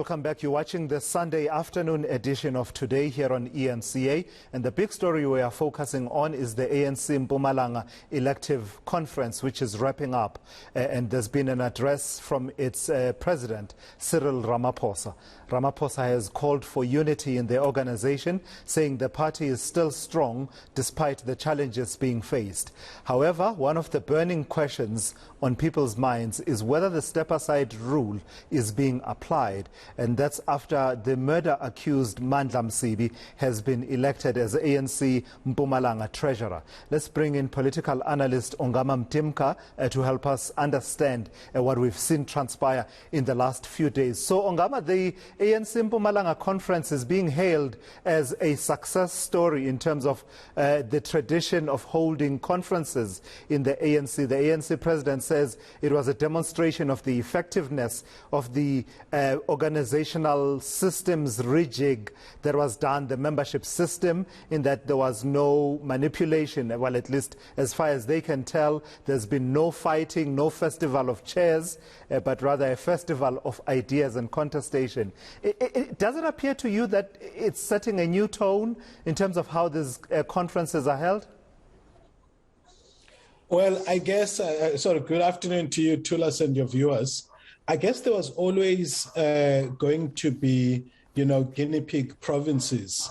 Welcome back. You're watching the Sunday afternoon edition of Today here on eNCA. And the big story we are focusing on is the ANC Mpumalanga elective conference, which is wrapping up. And there's been an address from its president, Cyril Ramaphosa. Ramaphosa has called for unity in the organization, saying the party is still strong despite the challenges being faced. However, one of the burning questions on people's minds is whether the step-aside rule is being applied. And that's after the murder-accused Mandla Msibi has been elected as ANC Mpumalanga treasurer. Let's bring in political analyst Ongama Mtimka to help us understand what we've seen transpire in the last few days. So, Ongama, the ANC Mpumalanga conference is being hailed as a success story in terms of the tradition of holding conferences in the ANC. The ANC president says it was a demonstration of the effectiveness of the organizational systems rejig that was done, the membership system, in that there was no manipulation. Well, at least as far as they can tell, there's been no fighting, no festival of chairs, but rather a festival of ideas and contestation. Does it appear to you that it's setting a new tone in terms of how these conferences are held? Well, I guess, good afternoon to you, Tulas, and your viewers. I guess there was always going to be, guinea pig provinces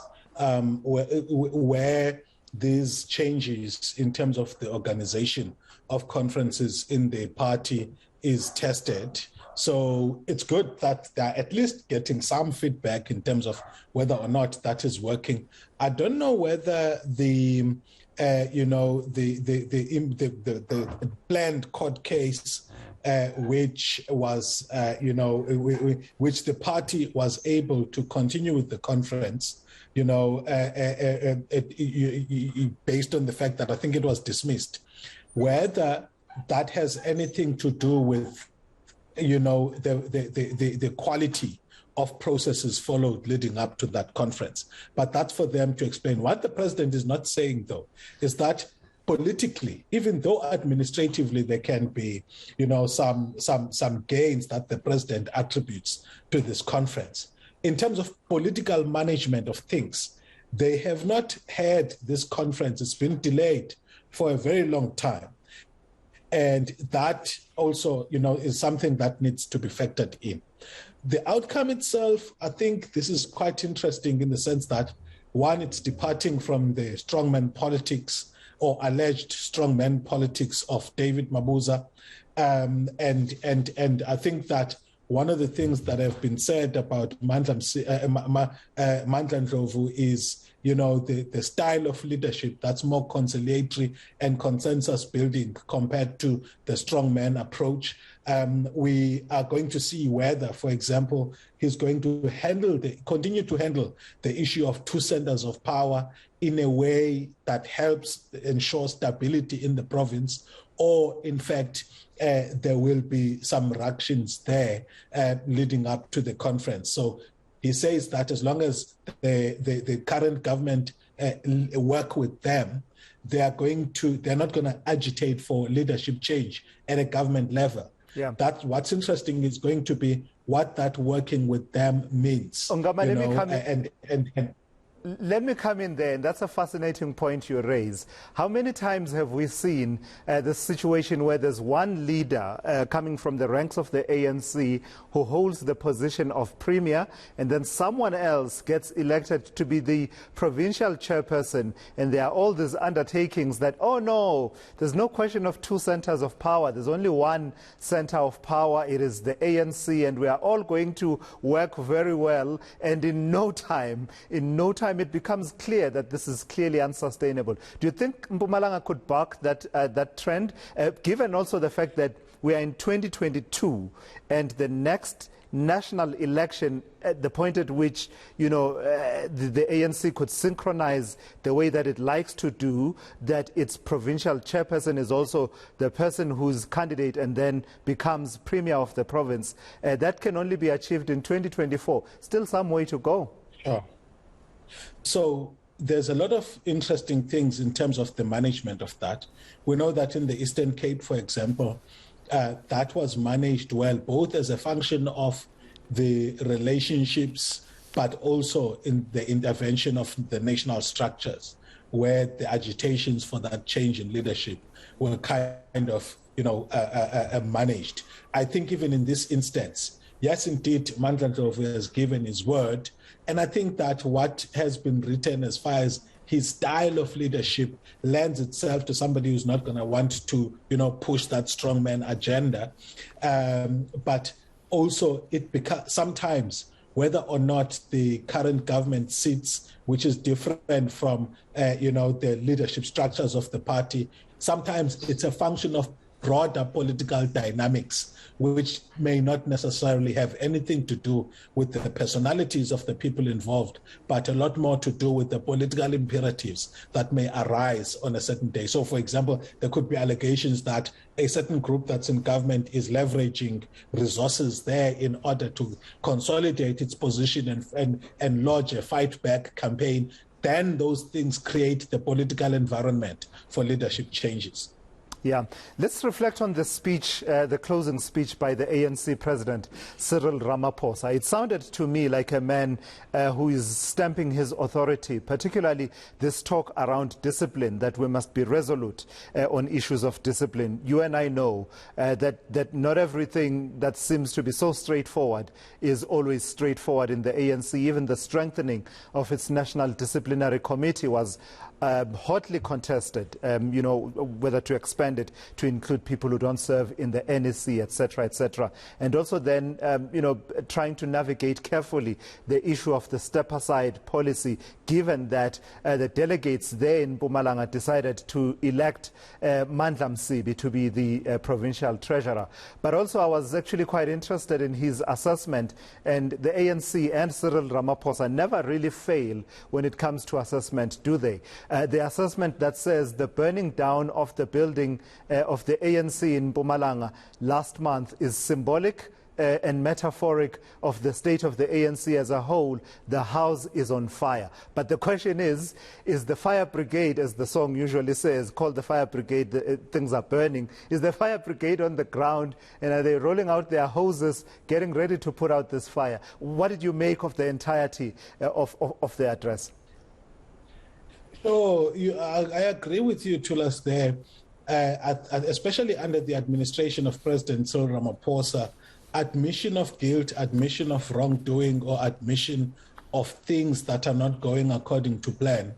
where these changes in terms of the organization of conferences in the party is tested. So it's good that they're at least getting some feedback in terms of whether or not that is working. I don't know whether the planned court case, which was, which the party was able to continue with the conference, based on the fact that I think it was dismissed, whether that has anything to do with, the quality of processes followed leading up to that conference. But that's for them to explain. What the president is not saying, though, is that politically, even though administratively there can be, some gains that the president attributes to this conference, in terms of political management of things, they have not had this conference. It's been delayed for a very long time. And that also, is something that needs to be factored in. The outcome itself, I think this is quite interesting in the sense that, one, it's departing from the strongman politics or alleged strongman politics of David Mabuza. And I think that one of the things that have been said about Mandla Ndlovu is, the style of leadership that's more conciliatory and consensus building compared to the strongman approach. We are going to see whether, for example, he's going to continue to handle the issue of two centers of power in a way that helps ensure stability in the province, or in fact, there will be some ructions there leading up to the conference. So he says that as long as the current government work with them, they're not going to agitate for leadership change at a government level. Yeah. That what's interesting is going to be what that working with them means. Ongama, let me come in there, and that's a fascinating point you raise. How many times have we seen the situation where there's one leader coming from the ranks of the ANC who holds the position of premier, and then someone else gets elected to be the provincial chairperson, and there are all these undertakings that, oh no, there's no question of two centers of power. There's only one center of power. It is the ANC, and we are all going to work very well, and in no time, it becomes clear that this is clearly unsustainable. Do you think Mpumalanga could buck that trend, given also the fact that we are in 2022 and the next national election, at the point at which the ANC could synchronize the way that it likes to do, that its provincial chairperson is also the person who's candidate and then becomes premier of the province? That can only be achieved in 2024. Still some way to go. Sure. So there's a lot of interesting things in terms of the management of that. We know that in the Eastern Cape, for example, that was managed well, both as a function of the relationships, but also in the intervention of the national structures, where the agitations for that change in leadership were kind of, managed. I think even in this instance, yes, indeed, Mandla Ndlovu has given his word, and I think that what has been written as far as his style of leadership lends itself to somebody who's not going to want to, push that strongman agenda. But also, sometimes, whether or not the current government sits, which is different from, the leadership structures of the party, sometimes it's a function of broader political dynamics, which may not necessarily have anything to do with the personalities of the people involved, but a lot more to do with the political imperatives that may arise on a certain day. So, for example, there could be allegations that a certain group that's in government is leveraging resources there in order to consolidate its position and lodge a fight-back campaign. Then those things create the political environment for leadership changes. Yeah, let's reflect on the speech, the closing speech by the ANC President Cyril Ramaphosa. It sounded to me like a man who is stamping his authority, particularly this talk around discipline, that we must be resolute on issues of discipline. You and I know that not everything that seems to be so straightforward is always straightforward in the ANC. Even the strengthening of its National Disciplinary Committee was hotly contested, whether to expand it to include people who don't serve in the NEC, etc., etc. And also then, trying to navigate carefully the issue of the step-aside policy, given that the delegates there in Mpumalanga decided to elect Mandla Msibi to be the provincial treasurer. But also I was actually quite interested in his assessment, and the ANC and Cyril Ramaphosa never really fail when it comes to assessment, do they? The assessment that says the burning down of the building of the ANC in Mpumalanga last month is symbolic and metaphoric of the state of the ANC as a whole. The house is on fire. But the question is the fire brigade, as the song usually says, called the fire brigade, things are burning. Is the fire brigade on the ground, and are they rolling out their hoses, getting ready to put out this fire? What did you make of the entirety of the address? So I agree with you, Tulas, there, especially under the administration of President Cyril Ramaphosa. Admission of guilt, admission of wrongdoing, or admission of things that are not going according to plan,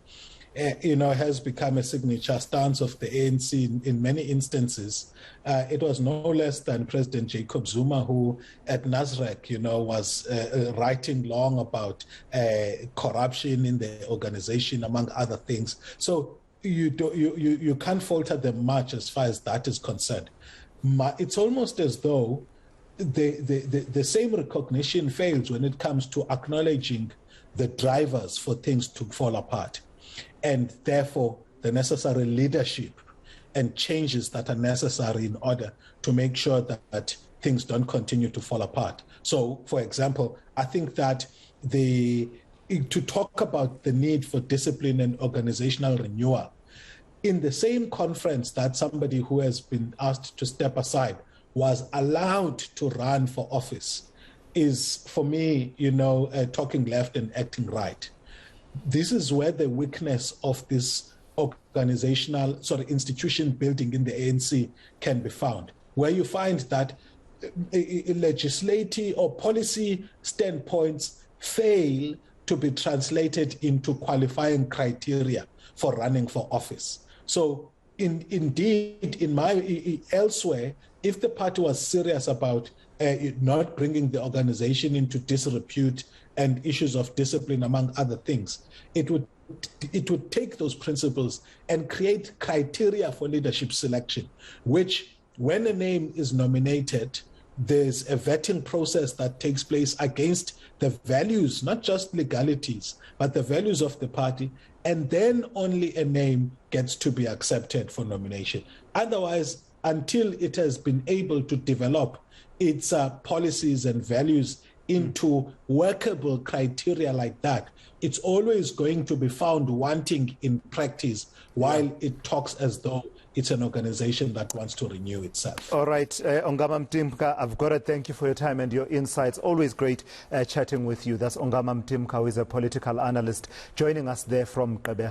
has become a signature stance of the ANC in many instances. It was no less than President Jacob Zuma who, at Nasrec, was writing long about corruption in the organization, among other things. So you can't falter them much as far as that is concerned. It's almost as though the same recognition fails when it comes to acknowledging the drivers for things to fall apart, and therefore the necessary leadership and changes that are necessary in order to make sure that things don't continue to fall apart. So, for example, I think that to talk about the need for discipline and organizational renewal, in the same conference that somebody who has been asked to step aside was allowed to run for office, is, for me, talking left and acting right. This is where the weakness of this institution building in the ANC can be found, where you find that legislative or policy standpoints fail to be translated into qualifying criteria for running for office. So elsewhere, if the party was serious about not bringing the organization into disrepute and issues of discipline, among other things, it would take those principles and create criteria for leadership selection, which, when a name is nominated, there's a vetting process that takes place against the values, not just legalities, but the values of the party, and then only a name gets to be accepted for nomination. Otherwise, until it has been able to develop its policies and values into workable criteria like that, it's always going to be found wanting in practice, while it talks as though it's an organization that wants to renew itself. All right, Ongama Mtimka, I've got to thank you for your time and your insights. Always great chatting with you. That's Ongama Mtimka, who is a political analyst, joining us there from Gqeberha.